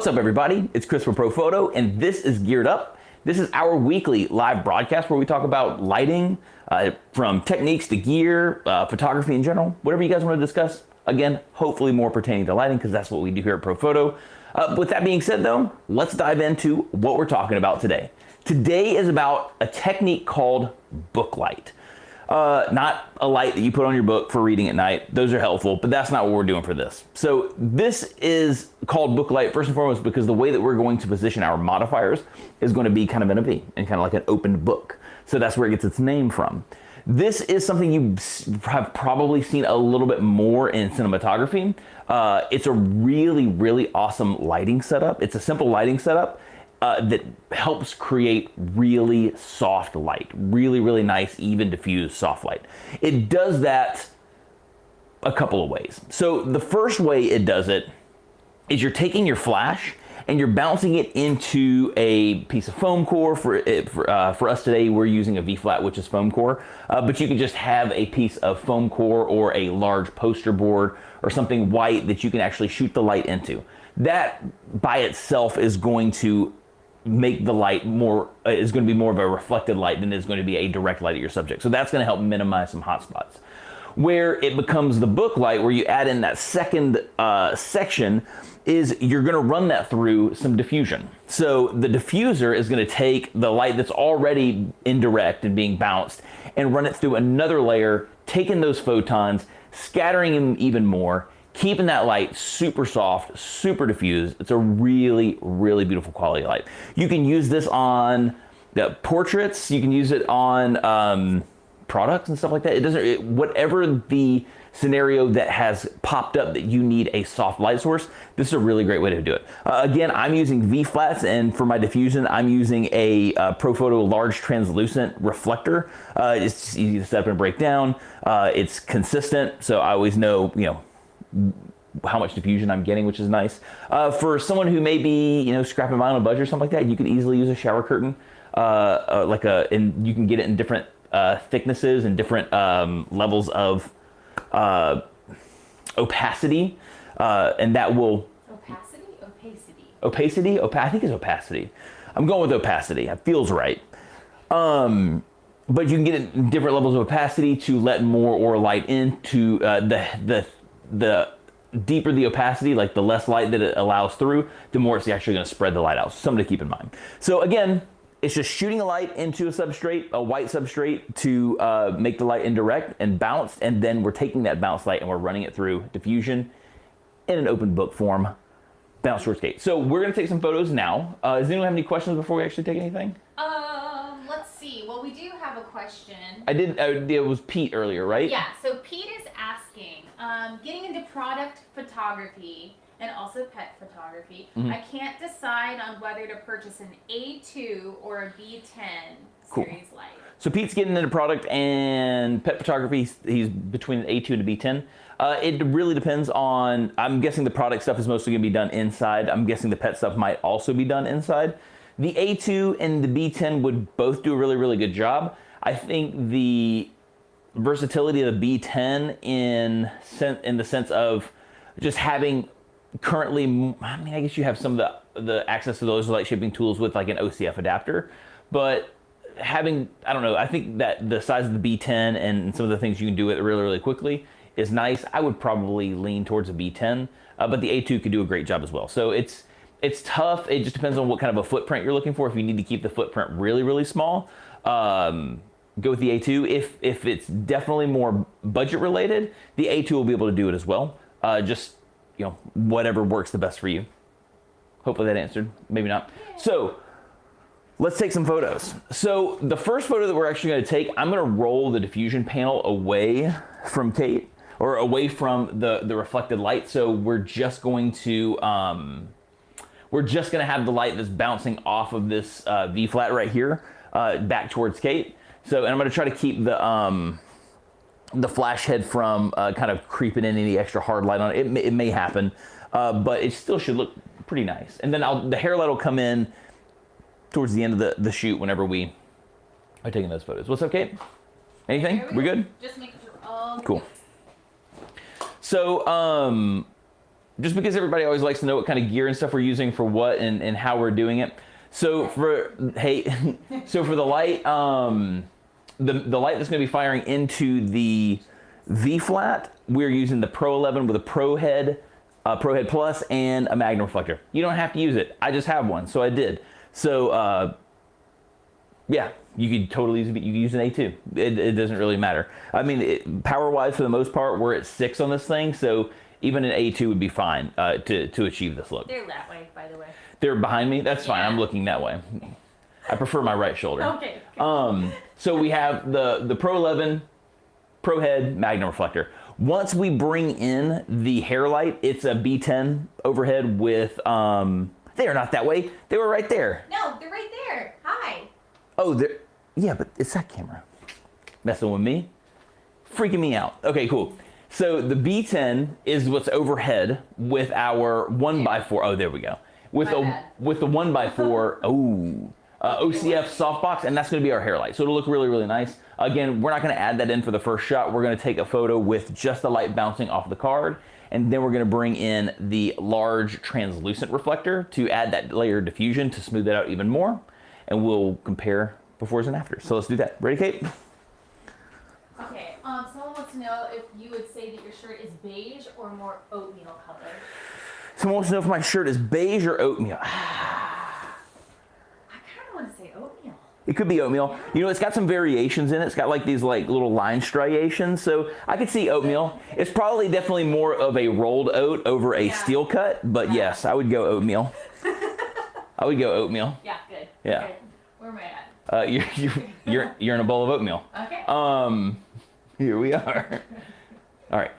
What's up, everybody? It's Chris from Pro Photo, and this is Geared Up. This is our weekly live broadcast where we talk about lighting, from techniques to gear, photography in general, whatever you guys want to discuss. Again, hopefully more pertaining to lighting, because that's what we do here at Pro Photo. With that being said, though, let's dive into what we're talking about today. Today is about a technique called book light. Not a light that you put on your book for reading at night. Those are helpful, but that's not what we're doing for this. So this is called book light first and foremost because the way that we're going to position our modifiers is going to be kind of in a V and kind of like an opened book. So that's where it gets its name from. This is something you have probably seen a little bit more in cinematography. It's a really, really awesome lighting setup. It's a simple lighting setup that helps create really soft light, really, really nice, even diffused soft light. It does that a couple of ways. So the first way it does it is you're taking your flash and you're bouncing it into a piece of foam core. For us today, we're using a V-flat, which is foam core, but you can just have a piece of foam core or a large poster board or something white that you can actually shoot the light into. That by itself is going to make the light more, is going to be more of a reflected light than is going to be a direct light at your subject. So that's going to help minimize some hot spots. Where it becomes the book light, where you add in that second section, is you're going to run that through some diffusion. So the diffuser is going to take the light that's already indirect and being bounced and run it through another layer, taking those photons, scattering them even more, keeping that light super soft, super diffused. It's a really, really beautiful quality light. You can use this on the portraits. You can use it on products and stuff like that. It doesn't, whatever the scenario that has popped up that you need a soft light source, this is a really great way to do it. Again, I'm using V-flats, and for my diffusion, I'm using a Pro Photo large translucent reflector. It's easy to set up and break down. It's consistent, so I always know, how much diffusion I'm getting, which is nice. For someone who may be, scrapping by on a budget or something like that, you could easily use a shower curtain, and you can get it in different thicknesses and different levels of opacity, and that will... Opacity? I think it's opacity. I'm going with opacity. It feels right. But you can get it in different levels of opacity to let more or light into the deeper the opacity, like the less light that it allows through, the more it's actually going to spread the light out. So something to keep in mind. So again, it's just shooting a light into a substrate, a white substrate, to make the light indirect and bounced, and then we're taking that bounced light and we're running it through diffusion in an open book form, bounce towards gate. So we're going to take some photos now. Does anyone have any questions before we actually take anything? Let's see. Well, we do have a question. I did. It was Pete earlier, right? Yeah. So Pete is asking, getting into product photography and also pet photography, I can't decide on whether to purchase an A2 or a B10 series light. So Pete's getting into product and pet photography. He's between an A2 and a B10. It really depends on, I'm guessing the product stuff is mostly going to be done inside. I'm guessing the pet stuff might also be done inside. The A2 and the B10 would both do a really, really good job. I think the versatility of the B10 in the sense of just having currently, I guess you have some of the access to those light shaping tools with like an OCF adapter, but having, I don't know, I think that the size of the B10 and some of the things you can do with it really, really quickly is nice. I would probably lean towards a B10, but the A2 could do a great job as well. So it's tough. It just depends on what kind of a footprint you're looking for. If you need to keep the footprint really, really small, go with the A2. If it's definitely more budget related, the A2 will be able to do it as well. Just, whatever works the best for you. Hopefully that answered, maybe not. So let's take some photos. So the first photo that we're actually going to take, I'm going to roll the diffusion panel away from Kate, or away from the reflected light. So we're just going to have the light that's bouncing off of this V-flat right here back towards Kate. So, and I'm going to try to keep the flash head from kind of creeping in any extra hard light on it. It may happen, but it still should look pretty nice. And then the hair light will come in towards the end of the shoot whenever we are taking those photos. What's up, Kate? Anything? We're good? Just making sure. Cool. So just because everybody always likes to know what kind of gear and stuff we're using for what and how we're doing it. So for so for the light, the light that's going to be firing into the V flat, we're using the Pro 11 with a Pro Head Plus, and a Magnum reflector. You don't have to use it. I just have one, so I did. So yeah, you could totally use it. You could use an A2. It doesn't really matter. I mean, power-wise, for the most part, we're at 6 on this thing, so even an A2 would be fine to achieve this look. They're that way, by the way. They're behind me? That's fine. I'm looking that way. I prefer my right shoulder. Okay. So we have the Pro 11, Pro Head, Magnum reflector. Once we bring in the hair light, it's a B10 overhead with, they are not that way. They were right there. No, they're right there. Hi. Oh, yeah, but it's that camera. Messing with me? Freaking me out. Okay, cool. So the B10 is what's overhead with our 1x4. Oh, there we go. With the 1x4, OCF softbox, and that's going to be our hair light. So it'll look really, really nice. Again, we're not going to add that in for the first shot. We're going to take a photo with just the light bouncing off the card, and then we're going to bring in the large translucent reflector to add that layer of diffusion to smooth it out even more, and we'll compare befores and afters. So let's do that. Ready, Kate? Okay, someone wants to know if you would say that your shirt is beige or more oatmeal color. Someone wants to know if my shirt is beige or oatmeal. I kind of want to say oatmeal. It could be oatmeal. You know, it's got some variations in it. It's got like these like little line striations. So I could see oatmeal. It's probably definitely more of a rolled oat over a steel cut. But yes, I would go oatmeal. I would go oatmeal. Yeah, good. Yeah. Okay. Where am I at? You're in a bowl of oatmeal. Okay. Here we are. All right.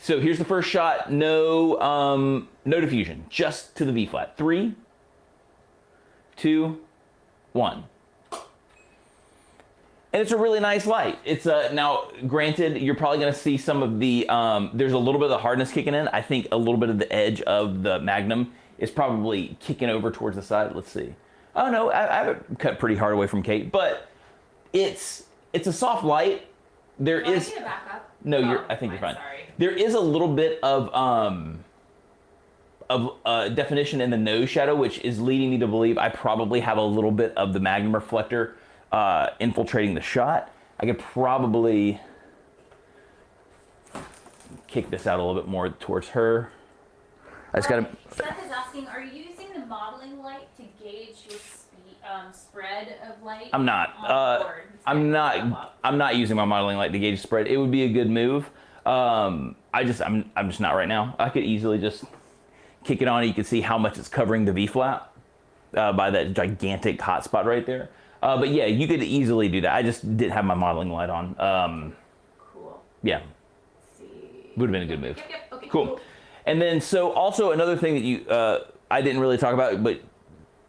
So here's the first shot. No diffusion. Just to the V flat. 3, 2, 1. And it's a really nice light. It's now, granted, you're probably going to see some of the, there's a little bit of the hardness kicking in. I think a little bit of the edge of the Magnum is probably kicking over towards the side. Let's see. Oh no, I have it cut pretty hard away from Kate, but it's a soft light. There is. I need to back up? No, I think you're fine. Sorry. There is a little bit of definition in the nose shadow, which is leading me to believe I probably have a little bit of the Magnum reflector infiltrating the shot. I could probably kick this out a little bit more towards her. I just gotta. Seth is asking, are you using the modeling light to gauge your spread of light? I'm not. I'm not using my modeling light to gauge spread. It would be a good move. I'm just not right now. I could easily just kick it on. You can see how much it's covering the V flat by that gigantic hot spot right there. But yeah, you could easily do that. I just didn't have my modeling light on. Cool. Yeah. Let's see. Would have been a good move. Yep. Okay. Cool. And then, so also another thing that you, I didn't really talk about, but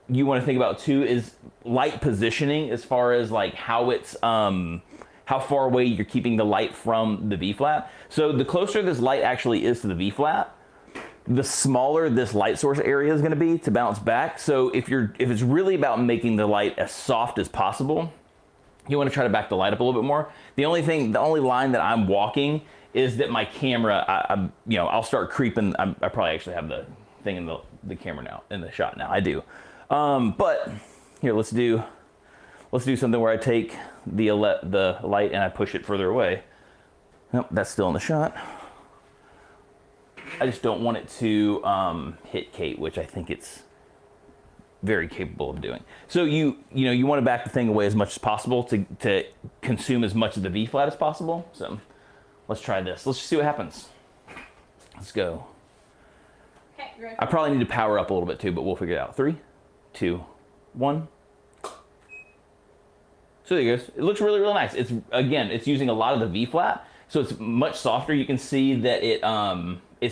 you want to think about too, is light positioning as far as like how it's, how far away you're keeping the light from the V flat. So the closer this light actually is to the V flat, the smaller this light source area is going to be to bounce back. So if it's really about making the light as soft as possible, you want to try to back the light up a little bit more. The only line that I'm walking is that my camera, I'll start creeping. I probably actually have the thing in the camera now, in the shot now. I do. But here, let's do something where I take the light and I push it further away. Nope, that's still in the shot. I just don't want it to hit Kate, which I think it's very capable of doing. So you want to back the thing away as much as possible to consume as much of the V flat as possible. So let's try this. Let's just see what happens. Let's go. Okay, you're ready. I probably need to power up a little bit too, but we'll figure it out. 3, 2, 1. So there it goes. It looks really, really nice. It's using a lot of the V flat, so it's much softer. You can see that it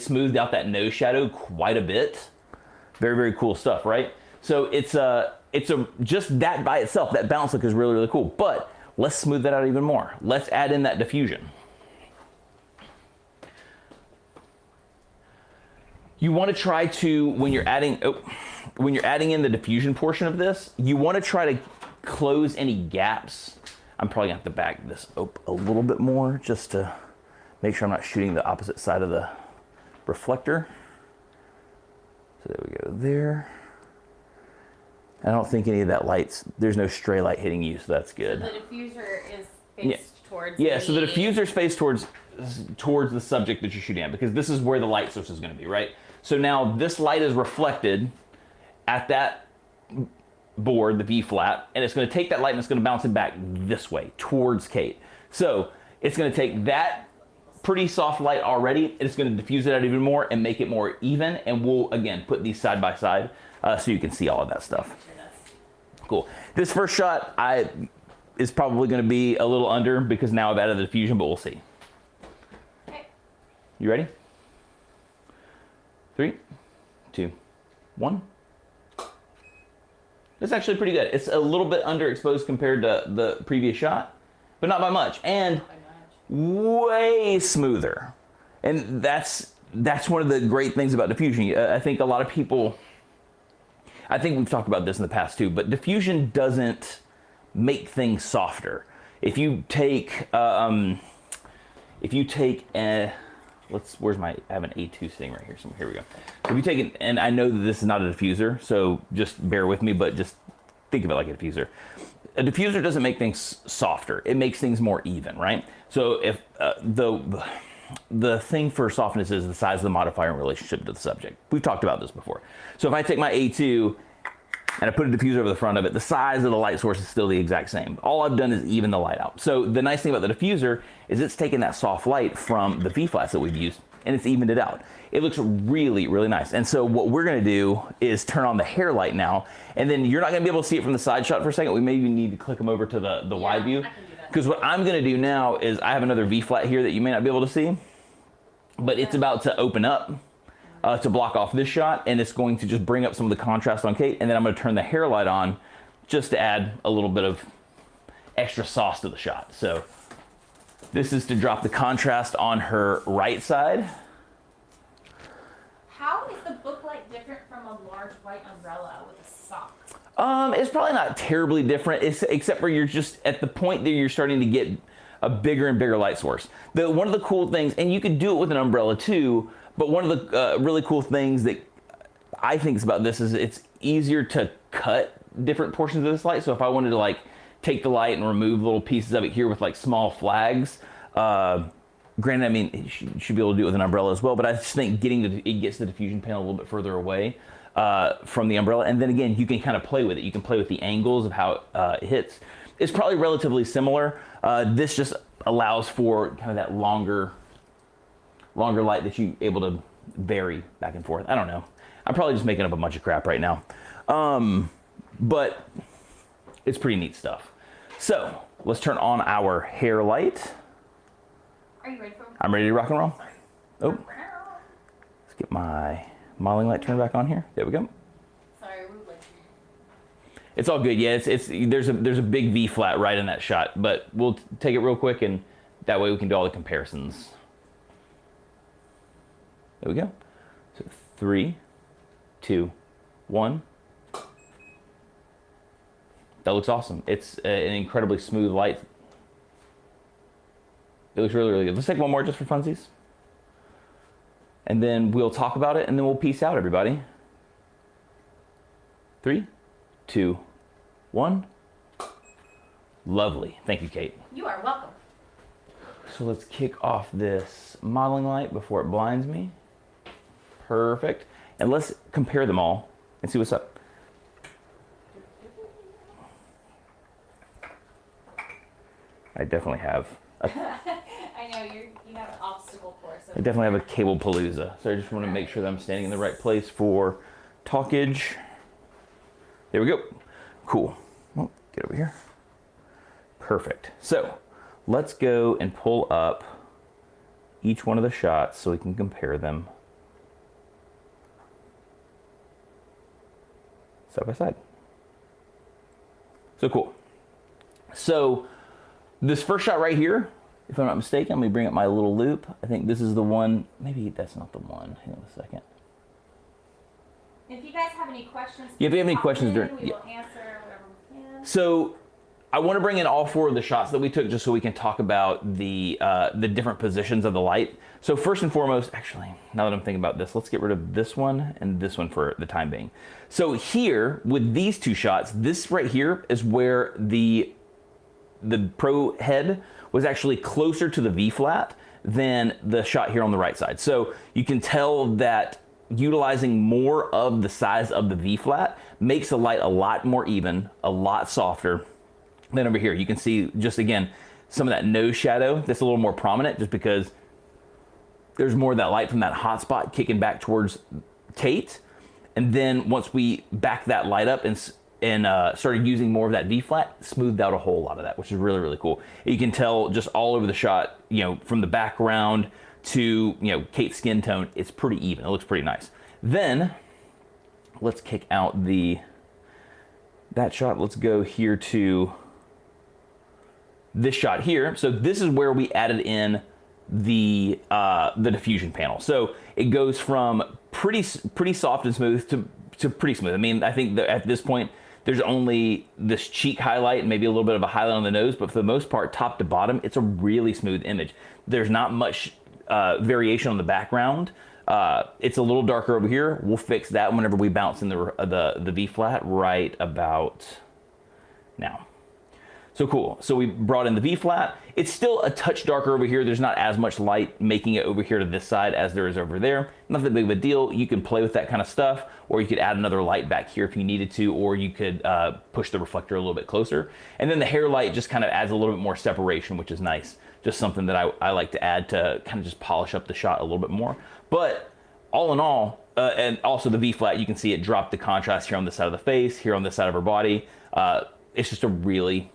smoothed out that nose shadow quite a bit. Very, very cool stuff, right? So it's just that by itself, that bounce look is really, really cool. But let's smooth that out even more. Let's add in that diffusion. You want to try to, when you're adding in the diffusion portion of this, you want to try to close any gaps. I'm probably gonna have to back this up a little bit more just to make sure I'm not shooting the opposite side of the reflector. So there we go there. I don't think any of that light's, there's no stray light hitting you, so that's good. So the diffuser is faced towards Yeah, me. so the diffuser is faced towards the subject that you're shooting at, because this is where the light source is going to be, right? So now this light is reflected at that board, the B flat, and it's going to take that light and it's going to bounce it back this way towards Kate. So it's going to take that pretty soft light already, and it's going to diffuse it out even more and make it more even, and we'll again put these side by side so you can see all of that stuff. Cool. This first shot is probably going to be a little under because now I've added the diffusion, but we'll see. Okay. You ready? 3, 2, 1. That's actually pretty good. It's a little bit underexposed compared to the previous shot, but not by much, and way smoother. And that's one of the great things about diffusion. I think a lot of people, I think we've talked about this in the past too, but diffusion doesn't make things softer. If you take I have an A2 sitting right here, so here we go. If you take it, and I know that this is not a diffuser, so just bear with me, but just think of it like a diffuser. A diffuser doesn't make things softer, it makes things more even, right? So if the thing for softness is the size of the modifier in relationship to the subject. We've talked about this before. So if I take my A2 and I put a diffuser over the front of it, the size of the light source is still the exact same. All I've done is even the light out. So the nice thing about the diffuser is it's taken that soft light from the V-flats that we've used and it's evened it out. It looks really, really nice. And so what we're gonna do is turn on the hair light now, and then you're not gonna be able to see it from the side shot for a second. We maybe need to click them over to the wide view. Because what I'm gonna do now is I have another V-flat here that you may not be able to see, but it's about to open up to block off this shot, and it's going to just bring up some of the contrast on Kate, and then I'm going to turn the hair light on just to add a little bit of extra sauce to the shot. So this is to drop the contrast on her right side. How is the book light different from a large white umbrella with a sock? It's probably not terribly different, except for you're just at the point that you're starting to get a bigger and bigger light source. One of the cool things, and you could do it with an umbrella too, but one of the really cool things that I think is about this is it's easier to cut different portions of this light. So if I wanted to like take the light and remove little pieces of it here with like small flags, granted, I mean, you should be able to do it with an umbrella as well, but I just think it gets the diffusion panel a little bit further away from the umbrella. And then again, you can kind of play with it. You can play with the angles of how it hits. It's probably relatively similar. This just allows for kind of that longer light that you're able to vary back and forth. I don't know. I'm probably just making up a bunch of crap right now. But it's pretty neat stuff. So let's turn on our hair light. Are you ready for? I'm ready to rock and roll. Sorry. Oh, let's get my modeling light turned back on here. There we go. Sorry, rude like. It's all good. Yeah, there's a big V flat right in that shot, but we'll take it real quick, and that way we can do all the comparisons. There we go. So 3, 2, 1. That looks awesome. It's an incredibly smooth light. It looks really, really good. Let's take one more just for funsies. And then we'll talk about it, and then we'll peace out, everybody. 3, 2, 1. Lovely. Thank you, Kate. You are welcome. So let's kick off this modeling light before it blinds me. Perfect. And let's compare them all and see what's up. I definitely have. I know you have an obstacle course. I definitely have a cable palooza. So I just want to make sure that I'm standing in the right place for talkage. There we go. Cool. Well, get over here. Perfect. So let's go and pull up each one of the shots so we can compare them side by side. So cool. So this first shot right here, if I'm not mistaken, let me bring up my little loop. I think this is the one. Maybe that's not the one. Hang on a second. If you guys have any questions, if you have any questions we during, will answer whatever we can. So I want to bring in all 4 of the shots that we took just so we can talk about the different positions of the light. So first and foremost, actually, now that I'm thinking about this, let's get rid of this one and this one for the time being. So here, with these 2 shots, this right here is where the Pro head was actually closer to the V-flat than the shot here on the right side. So you can tell that utilizing more of the size of the V-flat makes the light a lot more even, a lot softer. Then over here, you can see just again, some of that nose shadow that's a little more prominent just because there's more of that light from that hot spot kicking back towards Kate. And then once we back that light up and started using more of that V-flat, smoothed out a whole lot of that, which is really, really cool. You can tell just all over the shot, you know, from the background to, you know, Kate's skin tone, it's pretty even. It looks pretty nice. Then let's kick out that shot. Let's go here to this shot here. So this is where we added in the diffusion panel. So it goes from pretty soft and smooth to pretty smooth. I mean, I think that at this point there's only this cheek highlight and maybe a little bit of a highlight on the nose, but for the most part, top to bottom, it's a really smooth image. There's not much variation on the background. It's a little darker over here. We'll fix that whenever we bounce in the V flat right about now. So cool. So we brought in the V flat. It's still a touch darker over here. There's not as much light making it over here to this side as there is over there. Not that big of a deal. You can play with that kind of stuff, or you could add another light back here if you needed to, or you could push the reflector a little bit closer. And then the hair light just kind of adds a little bit more separation, which is nice. Just something that I like to add to kind of just polish up the shot a little bit more. But all in all, and also the V flat, you can see it dropped the contrast here on this side of the face, here on this side of her body. It's just a really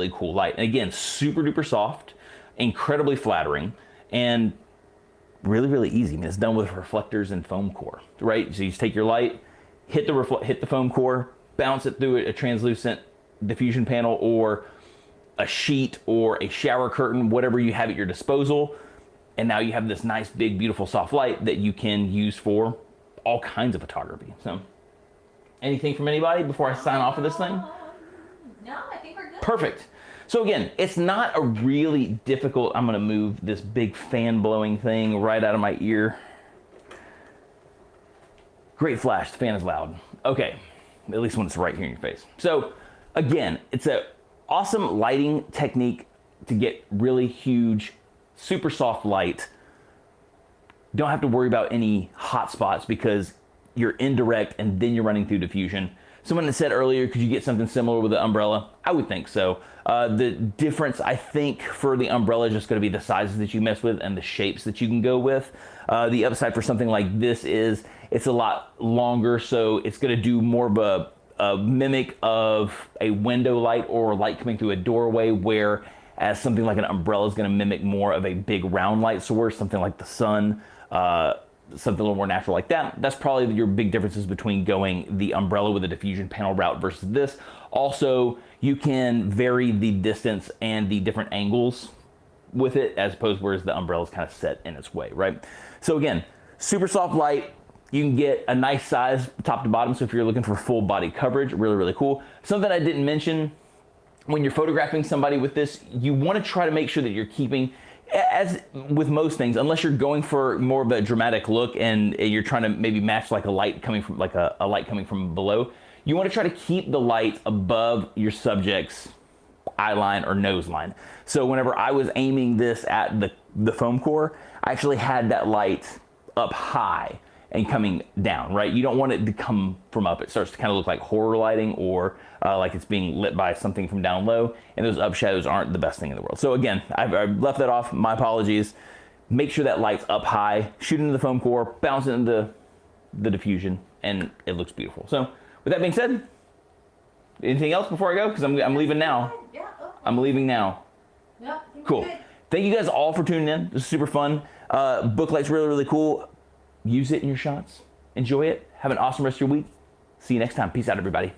cool light. And again, super duper soft, incredibly flattering, and really, really easy. I mean, it's done with reflectors and foam core, right? So you just take your light, hit the foam core, bounce it through a translucent diffusion panel or a sheet or a shower curtain, whatever you have at your disposal. And now you have this nice, big, beautiful, soft light that you can use for all kinds of photography. So anything from anybody before I sign off of this thing? No, I think we're good. Perfect. So again, it's not a really difficult, I'm gonna move this big fan blowing thing right out of my ear. Great flash, the fan is loud. Okay, at least when it's right here in your face. So again, it's an awesome lighting technique to get really huge, super soft light. Don't have to worry about any hot spots because you're indirect and then you're running through diffusion. Someone had said earlier, could you get something similar with the umbrella? I would think so. The difference, I think, for the umbrella is just going to be the sizes that you mess with and the shapes that you can go with. The upside for something like this is it's a lot longer, so it's going to do more of a mimic of a window light or light coming through a doorway, whereas something like an umbrella is going to mimic more of a big round light source, something like the sun. Something a little more natural like that. That's probably your big differences between going the umbrella with a diffusion panel route versus this. Also, you can vary the distance and the different angles with it as opposed whereas the umbrella is kind of set in its way, right? So again, super soft light. You can get a nice size top to bottom. So if you're looking for full body coverage, really, really cool. Something I didn't mention, when you're photographing somebody with this, you want to try to make sure that you're keeping, as with most things, unless you're going for more of a dramatic look and you're trying to maybe match like a light coming from a light coming from below, you want to try to keep the light above your subject's eye line or nose line. So whenever I was aiming this at the foam core, I actually had that light up high and coming down, right? You don't want it to come from up. It starts to kind of look like horror lighting or like it's being lit by something from down low, and those up shadows aren't the best thing in the world. So again, I've left that off, my apologies. Make sure that light's up high, shoot into the foam core, bounce it into the diffusion, and it looks beautiful. So with that being said, anything else before I go? Because I'm leaving now. Yeah. Okay. I'm leaving now. Yeah, I think Cool. we're good. Thank you guys all for tuning in. This is super fun. Booklight's really, really cool. Use it in your shots. Enjoy it. Have an awesome rest of your week. See you next time. Peace out, everybody.